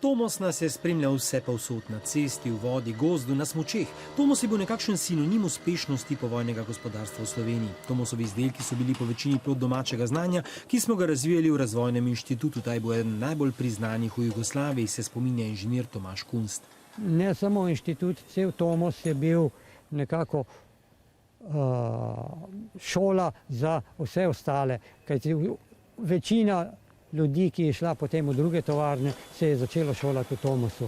Tomos nas je spremljal vse povsod, na cesti, v vodi, gozdu, na smučeh. Tomos je bil nekakšen sinonim uspešnosti povojnega gospodarstva v Sloveniji. Tomosovi izdelki so bili po večini plod domačega znanja, ki smo ga razvijali v Razvojnem inštitutu. Ta je bil eden najbolj priznanih v Jugoslaviji, se spominja inženir Tomaž Kunst. Ne samo inštitut, cel Tomos je bil nekako šola za vse ostale, kajti večina ljudi, ki je šla potem v druge tovarne, se je začelo šolati v Tomosu.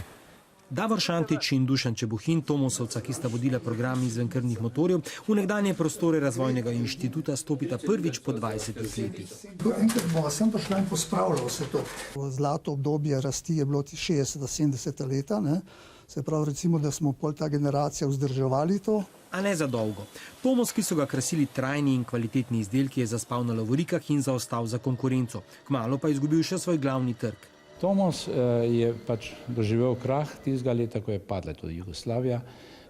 Davor Šantič in Dušan Čebuhin, Tomosovca, ki sta vodila program izvenkrvnih motorjev, v nekdanje prostore Razvojnega inštituta stopita prvič po 20 letih. Enkrat bova sem prišla in pospravila vse to. Zlato obdobje rasti je bilo 60-70 leta, ne? Se pravi, recimo, da smo pol ta generacija vzdrževali to. A ne za dolgo. Tomos, ki so ga krasili trajni in kvalitetni izdelki, je zaspal na lovorikah in zaostal za konkurenco. Kmalu pa je izgubil še svoj glavni trg. Tomos je pač doživel krah tistega leta, ko je padla tudi Jugoslavija,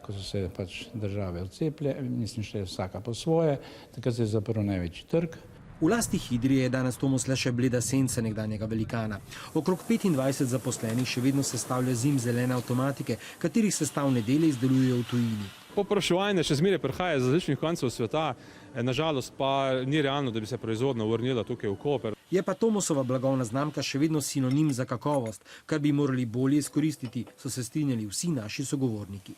ko so se pač države odcepile, mislim, še vsaka po svoje, takrat se je zaprl največji trg. V lasti Hidrije je danes Tomos le še bleda senca nekdanjega velikana. Okrog 25 zaposlenih še vedno sestavlja zimzelene avtomatike, katerih sestavne dele izdelujejo v tujini. Povpraševanje še zmeraj prihaja iz različnih koncev sveta, nažalost pa ni realno, da bi se proizvodnja vrnila tukaj v Koper. Je pa Tomosova blagovna znamka še vedno sinonim za kakovost, kar bi morali bolje izkoristiti, so se strinjali vsi naši sogovorniki.